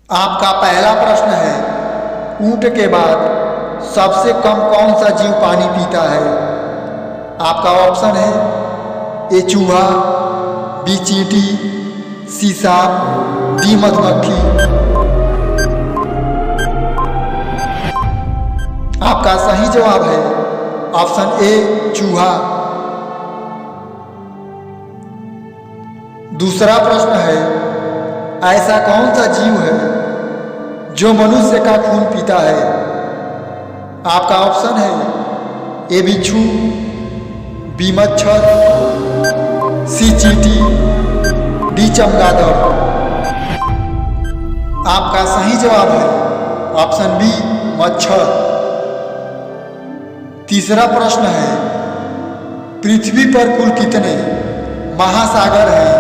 आपका पहला प्रश्न है, ऊंट के बाद सबसे कम कौन सा जीव पानी पीता है? आपका ऑप्शन है ए चूहा, बी चींटी, सी सांप, डी मधुमक्खी। आपका सही जवाब है ऑप्शन ए चूहा। दूसरा प्रश्न है, ऐसा कौन सा जीव है जो मनुष्य का खून पीता है? आपका ऑप्शन है ए बिच्छू, बी मच्छर, सी चींटी, डी चमगादड़। आपका सही जवाब है ऑप्शन बी मच्छर। तीसरा प्रश्न है, पृथ्वी पर कुल कितने महासागर हैं?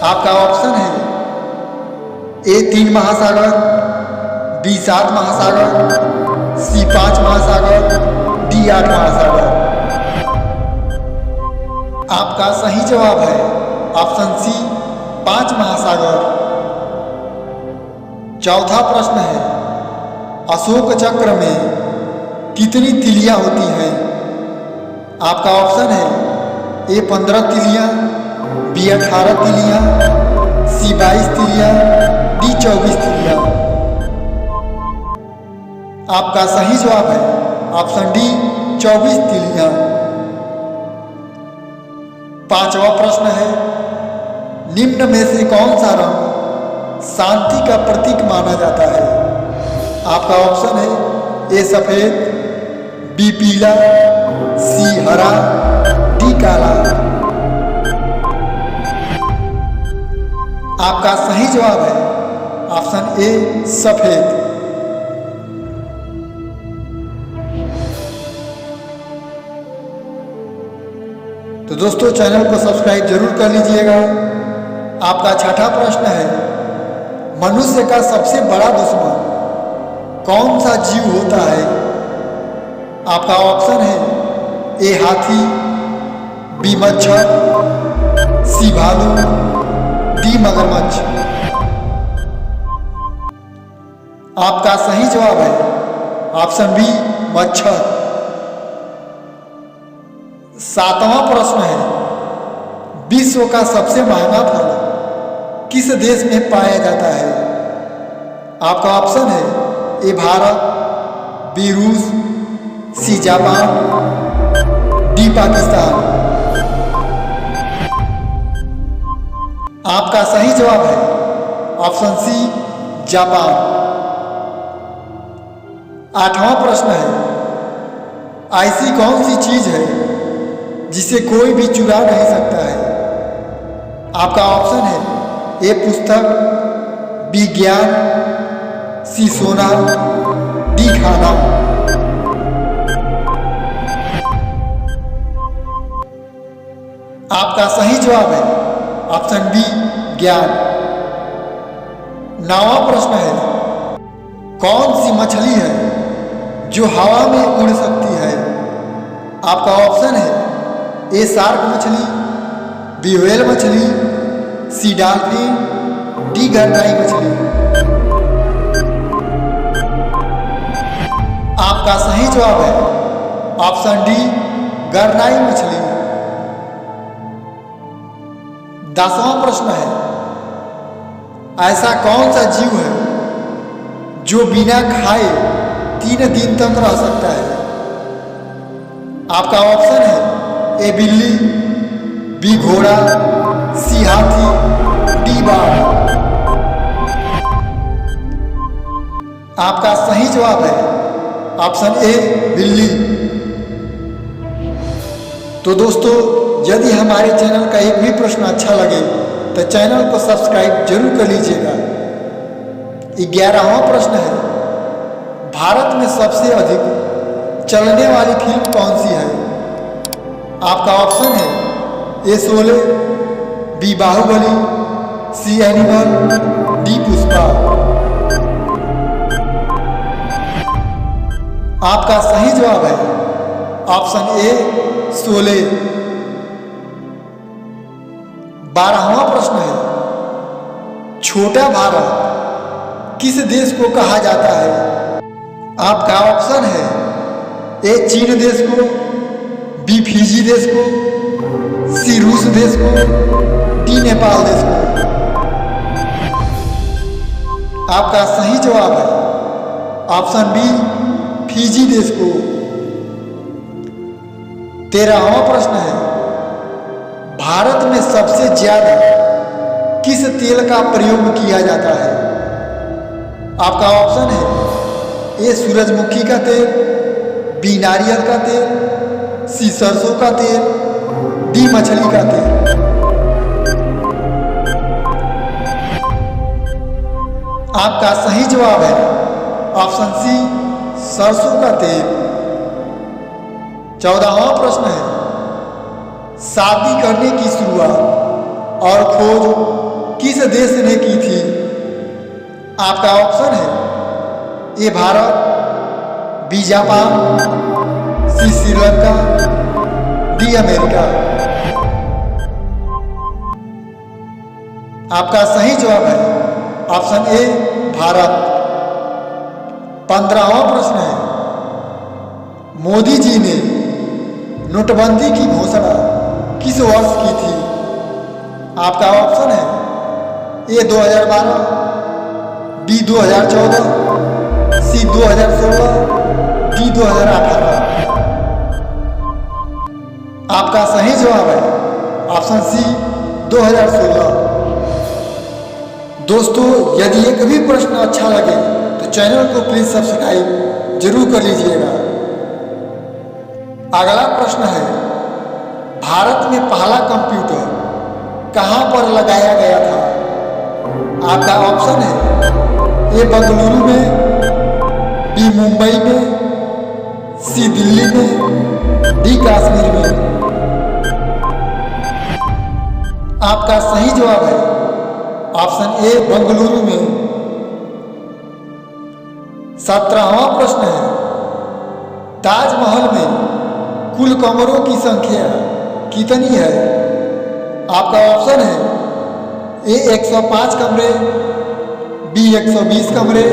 आपका ऑप्शन है ए 3 महासागर, बी 7 महासागर, सी 5 महासागर, डी 8 महासागर। आपका सही जवाब है ऑप्शन सी 5 महासागर। चौथा प्रश्न है, अशोक चक्र में कितनी तिलियां होती हैं? आपका ऑप्शन है ए 15 तिलियां, बी 18 तिलियां, सी 22 तिलियां, डी 24 तिलियां। आपका सही जवाब है ऑप्शन डी 24 तिलियां। पांचवा प्रश्न है, निम्न में से कौन सा रंग शांति का प्रतीक माना जाता है? आपका ऑप्शन है ए सफेद, बी पीला, सी हरा, डी काला। आपका सही जवाब है ऑप्शन ए सफेद। तो दोस्तों, चैनल को सब्सक्राइब जरूर कर लीजिएगा। आपका छठा प्रश्न है, मनुष्य का सबसे बड़ा दुश्मन कौन सा जीव होता है? आपका ऑप्शन है ए हाथी, बी मच्छर, सी भालू, डी मगरमच्छ। आपका सही जवाब है ऑप्शन बी मच्छर। सातवां प्रश्न है, विश्व का सबसे महंगा फल किस देश में पाया जाता है? आपका ऑप्शन है ए भारत, बी रूस, सी जापान, डी पाकिस्तान। आपका सही जवाब है ऑप्शन सी जापान। आठवां प्रश्न है, ऐसी कौन सी चीज है जिसे कोई भी चुरा नहीं सकता है? आपका ऑप्शन है ए पुस्तक, बी ज्ञान, सी सोना, डी खाना। आपका सही जवाब है ऑप्शन बी ज्ञान। नौवां प्रश्न है, कौन सी मछली है जो हवा में उड़ सकती है? आपका ऑप्शन है ए शार्क मछली, बी व्हेल मछली, सी डॉल्फिन, डी गरनाई मछली। आपका सही जवाब है ऑप्शन डी गरनाई मछली। 10वां प्रश्न है, ऐसा कौन सा जीव है जो बिना खाए 3 दिन तक रह सकता है? आपका ऑप्शन है ए बिल्ली, बी घोड़ा, सी हाथी, डी बाघ। आपका सही जवाब है ऑप्शन ए बिल्ली। तो दोस्तों, यदि हमारे चैनल का एक भी प्रश्न अच्छा लगे तो चैनल को सब्सक्राइब जरूर कर लीजिएगा। 11वां प्रश्न है, भारत में सबसे अधिक चलने वाली फिल्म कौन सी है? आपका ऑप्शन है ए शोले, बी बाहुबली, सी एनिमल, डी पुष्पा। आपका सही जवाब है ऑप्शन ए शोले। 12वां प्रश्न है, छोटा भारत किस देश को कहा जाता है? आपका ऑप्शन है ए चीन देश को, बी फिजी देश को, सी रूस देश को, डी नेपाल देश को। आपका सही जवाब है ऑप्शन बी फिजी देश को। 13वां प्रश्न है, भारत में सबसे ज्यादा किस तेल का प्रयोग किया जाता है? आपका ऑप्शन है ए सूरजमुखी का तेल, बी नारियल का तेल, सी सरसों का तेल, डी मछली का तेल। आपका सही जवाब है ऑप्शन सी सरसों का तेल। 14वां प्रश्न है, शादी करने की शुरुआत और खोज किस देश ने की थी? आपका ऑप्शन है ए भारत, बी जापान, सी श्रीलंका, डी अमेरिका। आपका सही जवाब है ऑप्शन ए भारत। 15वां प्रश्न है, मोदी जी ने नोटबंदी की घोषणा किस वर्ष की थी? आपका ऑप्शन है ए 2012, बी 2014, सी 2016, डी 2018। आपका सही जवाब है ऑप्शन सी 2016। दोस्तों, यदि एक भी प्रश्न अच्छा लगे तो चैनल को प्लीज सब्सक्राइब जरूर कर लीजिएगा। अगला प्रश्न है, भारत में पहला कंप्यूटर कहां पर लगाया गया था? आपका ऑप्शन है ए बेंगलुरु में, बी मुंबई में, सी दिल्ली में, डी कश्मीर में। आपका सही जवाब है ऑप्शन ए बेंगलुरु में। 17वां प्रश्न है, ताजमहल में कुल कमरों की संख्या कितनी है? आपका ऑप्शन है ए 105 कमरे, बी 120 कमरे,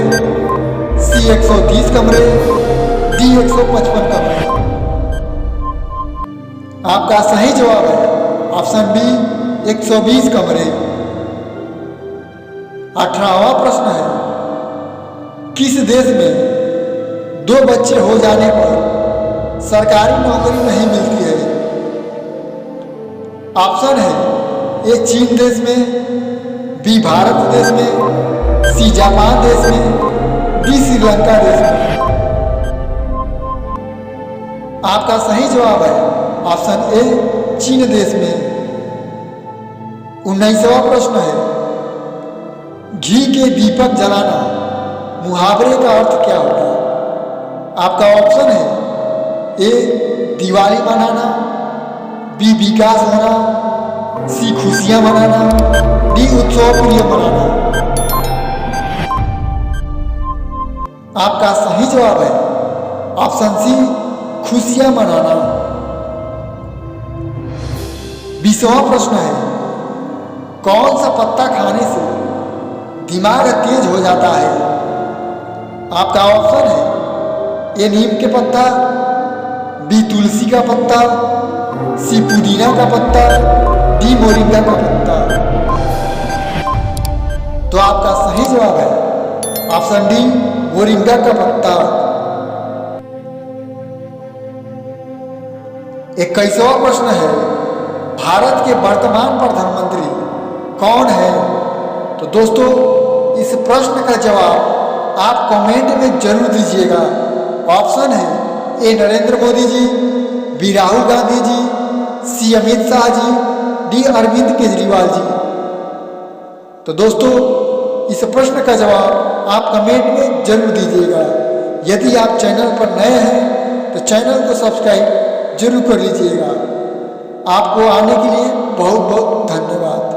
सी 130 कमरे, डी 155 कमरे। आपका सही जवाब है ऑप्शन बी 120 कमरे। 18वां प्रश्न है, किस देश में 2 बच्चे हो जाने पर सरकारी नौकरी नहीं मिलती है? ऑप्शन है ए चीन देश में, बी भारत देश में, सी जापान देश में, डी श्रीलंका देश में। आपका सही जवाब है ऑप्शन ए चीन देश में। 19वां प्रश्न है, घी के दीपक जलाना मुहावरे का अर्थ क्या होगा? आपका ऑप्शन है ए दिवाली मनाना, बी विकास होना, सी खुशियां मनाना, डी उत्सव प्रिय मनाना। आपका सही जवाब है ऑप्शन सी खुशियां मनाना। 20वां प्रश्न है, कौन सा पत्ता खाने से दिमाग तेज हो जाता है? आपका ऑप्शन है ए नीम के पत्ता, बी तुलसी का पत्ता, सी पुदीना का पत्ता, डी मोरिंगा का पत्ता। तो आपका सही जवाब है ऑप्शन डी मोरिंगा का पत्ता। 21वां प्रश्न है, भारत के वर्तमान प्रधानमंत्री कौन है? तो दोस्तों, इस प्रश्न का जवाब आप कमेंट में जरूर दीजिएगा। ऑप्शन है ए नरेंद्र मोदी जी, बी राहुल गांधी जी, सी अमित शाह जी, डी अरविंद केजरीवाल जी। तो दोस्तों, इस प्रश्न का जवाब आप कमेंट में जरूर दीजिएगा। यदि आप चैनल पर नए हैं तो चैनल को सब्सक्राइब जरूर कर लीजिएगा। आपको आने के लिए बहुत बहुत धन्यवाद।